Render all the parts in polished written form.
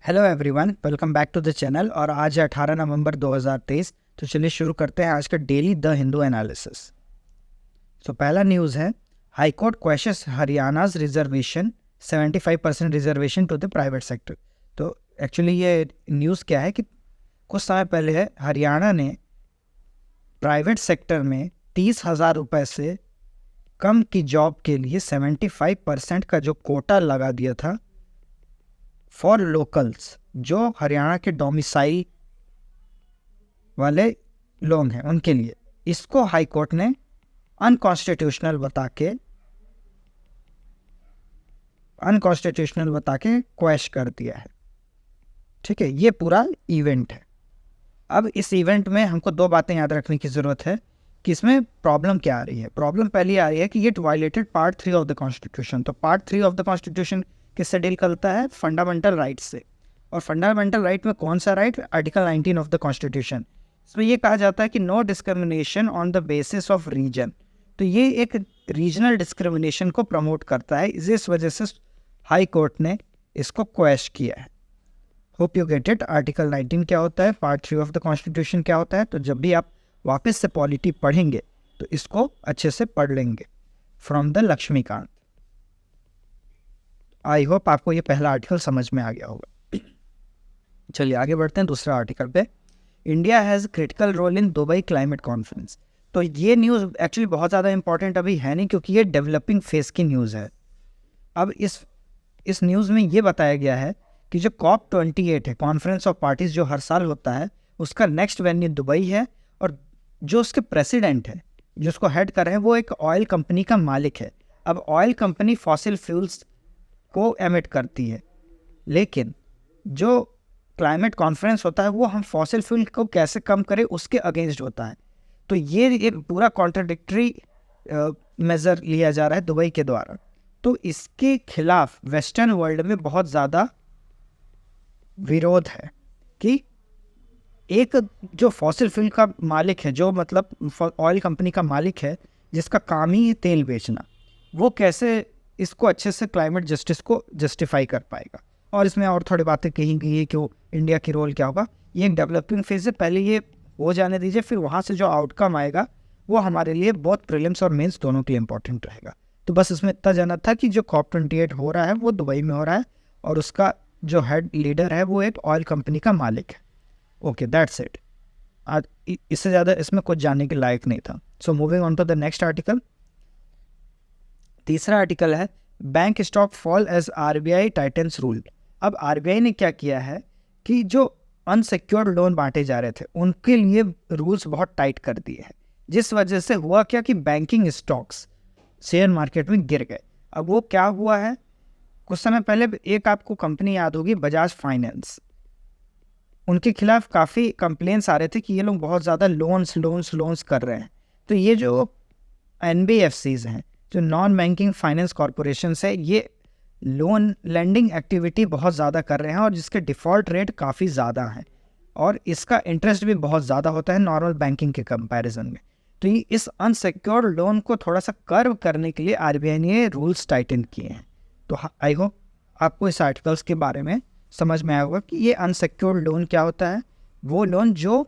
Hello everyone, welcome back to the channel. और आज है 18 नवंबर 2023। तो चलिए शुरू करते हैं आज का डेली द हिंदू एनालिसिस। तो पहला न्यूज़ है, high court questions Haryana's reservation 75% reservation to the private sector. तो एक्चुअली ये न्यूज़ क्या है कि कुछ समय पहले हरियाणा ने प्राइवेट सेक्टर में 30,000 रुपये से कम की जॉब के लिए 75% का जो कोटा लगा दिया था फॉर लोकल्स, जो हरियाणा के डोमिसाइल वाले लोग हैं उनके लिए, इसको हाई कोर्ट ने अनकॉन्स्टिट्यूशनल बता के क्वैश कर दिया है। ठीक है, ये पूरा इवेंट है। अब इस इवेंट में हमको दो बातें याद रखने की ज़रूरत है कि इसमें प्रॉब्लम क्या आ रही है। प्रॉब्लम पहली आ रही है कि ये violated part 3 of the constitution. तो पार्ट 3 ऑफ द कॉन्स्टिट्यूशन किससे डील करता है? फंडामेंटल राइट्स से। और फंडामेंटल राइट में कौन सा right? Article 19 of the constitution. इसमें ये कहा जाता है कि no discrimination on the basis of reason. तो ये एक रीजनल डिस्क्रिमिनेशन को प्रमोट करता है। इस वजह से हाई कोर्ट ने इसको क्वैश किया है। Hope you get it. Article 19 क्या होता है, पार्ट 3 ऑफ द कॉन्स्टिट्यूशन क्या होता है। तो जब भी आप वापस से पॉलिटी पढ़ेंगे तो इसको अच्छे से पढ़ लेंगे। From the Laxmikanth. I hope आपको ये पहला आर्टिकल समझ में आ गया होगा। चलिए आगे बढ़ते हैं दूसरा आर्टिकल पे। India has critical role in Dubai climate conference. तो ये न्यूज़ एक्चुअली बहुत ज़्यादा इंपॉर्टेंट अभी है नहीं, क्योंकि ये डेवलपिंग फेज़ की न्यूज़ है। अब इस न्यूज़ में ये बताया गया है कि जो COP28 है, कॉन्फ्रेंस ऑफ पार्टीज, जो हर साल होता है, उसका नेक्स्ट वेन्यू दुबई है। और जो उसके प्रेसिडेंट है, जो उसको हेड कर रहे हैं, वो एक ऑयल कंपनी का मालिक है। अब ऑयल कंपनी फॉसिल फ्यूल्स को एमिट करती है, लेकिन जो क्लाइमेट कॉन्फ्रेंस होता है वो हम फॉसिल फ्यूल को कैसे कम करें उसके अगेंस्ट होता है। तो ये एक पूरा कॉन्ट्राडिक्टरी मेज़र लिया जा रहा है दुबई के द्वारा। तो इसके खिलाफ वेस्टर्न वर्ल्ड में बहुत ज़्यादा विरोध है कि एक जो फॉसिल फ्यूल का मालिक है, जो मतलब ऑयल कंपनी का मालिक है, जिसका काम ही है तेल बेचना, वो कैसे इसको अच्छे से क्लाइमेट जस्टिस को जस्टिफाई कर पाएगा। और इसमें और थोड़ी बातें कही गई है कि वो इंडिया की रोल क्या होगा। ये एक डेवलपिंग फेज है, पहले ये हो जाने दीजिए, फिर वहाँ से जो आउटकम आएगा वो हमारे लिए बहुत प्रीलिम्स और मेंस दोनों के लिए इंपॉर्टेंट रहेगा। तो बस इसमें इतना जाना था कि जो COP28 हो रहा है वो दुबई में हो रहा है, और उसका जो हेड लीडर है वो एक ऑयल कंपनी का मालिक है। Okay, that's it. आज इससे ज़्यादा इसमें कुछ जानने के लायक नहीं था। So moving on to the next article. तीसरा आर्टिकल है, bank stock fall as RBI tightens rule. अब RBI ने क्या किया है कि जो अनसिक्योर्ड लोन बांटे जा रहे थे उनके लिए रूल्स बहुत टाइट कर दिए हैं, जिस वजह से हुआ क्या कि बैंकिंग स्टॉक्स शेयर मार्केट में गिर गए। अब वो क्या हुआ है, कुछ समय पहले एक आपको कंपनी याद होगी, बजाज फाइनेंस, उनके खिलाफ काफ़ी कंप्लेंट्स आ रहे थे कि ये लोग बहुत ज़्यादा लोन्स कर रहे हैं। तो ये जो NBFCs हैं, जो नॉन बैंकिंग फाइनेंस कॉरपोरेशन है, ये लोन लेंडिंग एक्टिविटी बहुत ज़्यादा कर रहे हैं, और जिसके डिफ़ॉल्ट रेट काफ़ी ज़्यादा हैं, और इसका इंटरेस्ट भी बहुत ज़्यादा होता है नॉर्मल बैंकिंग के कंपैरिजन में। तो ये इस अनसिक्योर्ड लोन को थोड़ा सा कर्व करने के लिए RBI ने रूल्स टाइटन किए हैं। तो आई होप आपको इस आर्टिकल्स के बारे में समझ में आया होगा कि ये अनसिक्योर्ड लोन क्या होता है। वो लोन जो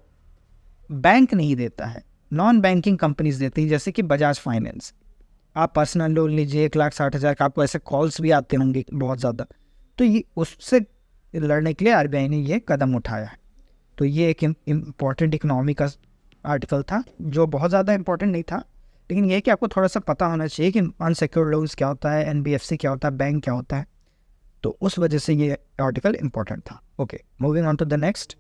बैंक नहीं देता है, नॉन बैंकिंग कंपनीज देती हैं, जैसे कि बजाज फाइनेंस। आप पर्सनल लोन लीजिए 1,60,000 का, आपको ऐसे कॉल्स भी आते होंगे बहुत ज़्यादा। तो ये उससे लड़ने के लिए RBI ने ये कदम उठाया है। तो ये एक इम्पॉर्टेंट इकोनॉमी का आर्टिकल था, जो बहुत ज़्यादा इम्पॉर्टेंट नहीं था, लेकिन ये कि आपको थोड़ा सा पता होना चाहिए कि अनसिक्योर्ड लोन्स क्या होता है, NBFC क्या होता है, बैंक क्या होता है। तो उस वजह से ये आर्टिकल इम्पॉर्टेंट था। Okay, moving on to the next.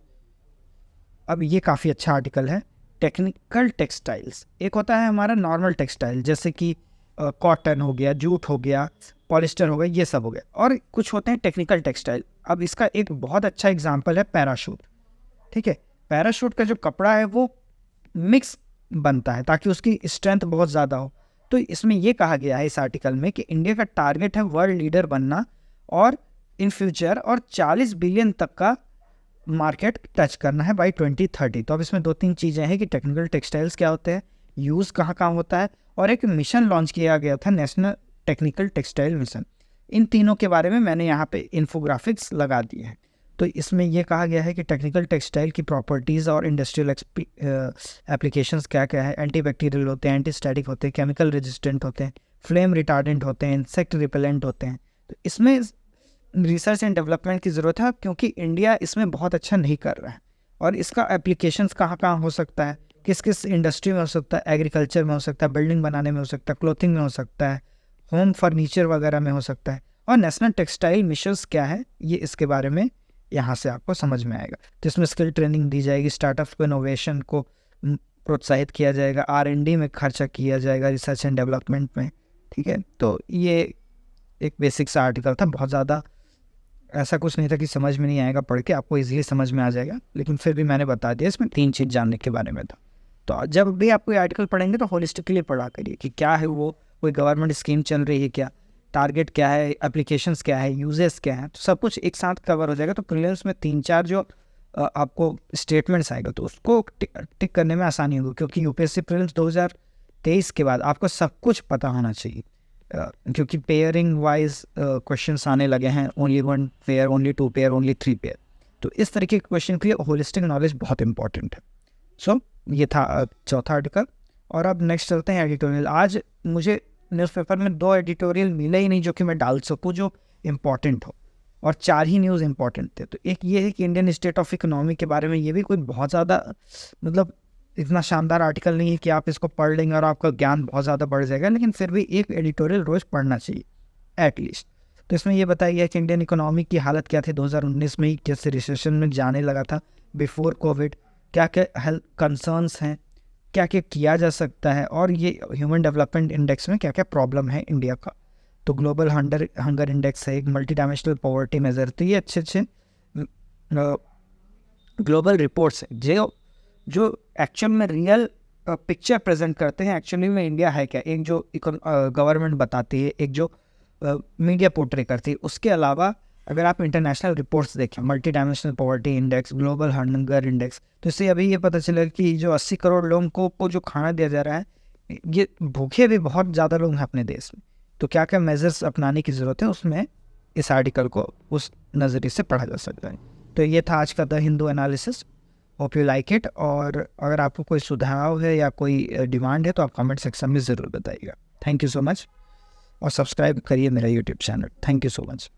अब ये काफ़ी अच्छा आर्टिकल है, टेक्निकल टेक्सटाइल्स। एक होता है हमारा नॉर्मल टेक्सटाइल, जैसे कि कॉटन हो गया, जूट हो गया, पॉलिस्टर हो गया, ये सब हो गया, और कुछ होते हैं टेक्निकल टेक्सटाइल। अब इसका एक बहुत अच्छा एग्जांपल है पैराशूट। ठीक है, पैराशूट का जो कपड़ा है वो मिक्स बनता है ताकि उसकी स्ट्रेंथ बहुत ज़्यादा हो। तो इसमें ये कहा गया है इस आर्टिकल में कि इंडिया का टारगेट है वर्ल्ड लीडर बनना, और इन फ्यूचर और 40 बिलियन तक का मार्केट टच करना है बाई 2030। तो अब इसमें दो तीन चीज़ें हैं कि टेक्निकल टेक्सटाइल्स क्या होते हैं, यूज़ कहाँ कहाँ होता है, और एक मिशन लॉन्च किया गया था, नेशनल टेक्निकल टेक्सटाइल मिशन। इन तीनों के बारे में मैंने यहाँ पे इन्फोग्राफिक्स लगा दिए हैं। तो इसमें ये कहा गया है कि टेक्निकल टेक्सटाइल की प्रॉपर्टीज़ और इंडस्ट्रियल एप्लीकेशंस क्या क्या है। एंटीबैक्टीरियल होते हैं, एंटीस्टैटिक होते हैं, केमिकल रेजिस्टेंट होते हैं, फ्लेम रिटार्डेंट होते हैं, इंसेक्ट रिपेलेंट होते हैं। तो इसमें रिसर्च एंड डेवलपमेंट की ज़रूरत है क्योंकि इंडिया इसमें बहुत अच्छा नहीं कर रहा है। और इसका एप्लीकेशंस कहाँ कहाँ हो सकता है, किस किस इंडस्ट्री में हो सकता है, एग्रीकल्चर में हो सकता है, बिल्डिंग बनाने में हो सकता है, क्लोथिंग में हो सकता है, होम फर्नीचर वगैरह में हो सकता है। और नेशनल टेक्सटाइल मिशंस क्या है, ये इसके बारे में यहाँ से आपको समझ में आएगा। तो इसमें स्किल ट्रेनिंग दी जाएगी, स्टार्टअप को, इनोवेशन को प्रोत्साहित किया जाएगा, R&D में खर्चा किया जाएगा, रिसर्च एंड डेवलपमेंट में। ठीक है, तो ये एक बेसिक सा आर्टिकल था, बहुत ज़्यादा ऐसा कुछ नहीं था कि समझ में नहीं आएगा, पढ़ के आपको इजीली समझ में आ जाएगा, लेकिन फिर भी मैंने बता दिया इसमें 3 चीज़ जानने के बारे में था। तो जब भी आप कोई आर्टिकल पढ़ेंगे तो होलिस्टिकली पढ़ा करिए कि क्या है वो, कोई गवर्नमेंट स्कीम चल रही है क्या, टारगेट क्या है, एप्लीकेशंस क्या है, यूजेस क्या है, तो सब कुछ एक साथ कवर हो जाएगा। तो प्रीलिम्स में 3-4 जो आपको स्टेटमेंट्स आएगा तो उसको टिक करने में आसानी होगी, क्योंकि यूपीएससी प्रीलिम्स 2023 के बाद आपको सब कुछ पता होना चाहिए, क्योंकि पेयरिंग वाइज क्वेश्चंस आने लगे हैं, only 1 pair, only 2 pair, only 3 pair. तो इस तरीके के क्वेश्चन के लिए होलिस्टिक नॉलेज बहुत इंपॉर्टेंट है। सो ये था चौथा आर्टिकल। और अब नेक्स्ट चलते हैं एडिटोरियल। आज मुझे न्यूज़पेपर में 2 एडिटोरियल मिले ही नहीं जो कि मैं डाल सकूँ जो इम्पॉर्टेंट हो, और 4 ही न्यूज़ इम्पॉर्टेंट थे। तो एक ये है कि इंडियन स्टेट ऑफ इकोनॉमी के बारे में, ये भी कोई बहुत ज़्यादा मतलब इतना शानदार आर्टिकल नहीं है कि आप इसको पढ़ लेंगे और आपका ज्ञान बहुत ज़्यादा बढ़ जाएगा, लेकिन फिर भी एक एडिटोरियल रोज़ पढ़ना चाहिए एटलीस्ट। तो इसमें ये बताया गया कि इंडियन इकोनॉमी की हालत क्या थी 2019 में ही, कैसे रिसेशन में जाने लगा था बिफोर कोविड, क्या क्या हेल्थ कंसर्न्स हैं, क्या क्या किया जा सकता है, और ये ह्यूमन डेवलपमेंट इंडेक्स में क्या क्या प्रॉब्लम है इंडिया का। तो ग्लोबल हंगर इंडेक्स है, एक मल्टी डायमेंशनल पॉवर्टी मेजर। तो ये अच्छे ग्लोबल रिपोर्ट्स हैं जो एक्चुअल में रियल पिक्चर प्रेजेंट करते हैं एक्चुअली में इंडिया है क्या। एक जो गवर्नमेंट बताती है, एक जो मीडिया पोर्ट्रे करती है, उसके अलावा अगर आप इंटरनेशनल रिपोर्ट्स देखें, multi dimensional poverty index, global hunger index, तो इससे अभी ये पता चला कि जो 80 करोड़ लोगों को जो खाना दिया जा रहा है, ये भूखे भी बहुत ज़्यादा लोग हैं अपने देश में। तो क्या क्या मेजर्स अपनाने की ज़रूरत है, उसमें इस आर्टिकल को उस नज़रिए से पढ़ा जा सकता है। तो ये था आज का the Hindu analysis. Hope you like it. और अगर आपको कोई सुझाव है या कोई डिमांड है तो आप कमेंट सेक्शन में ज़रूर बताइएगा। थैंक यू सो मच, और सब्सक्राइब करिए मेरा YouTube channel. Thank you so much.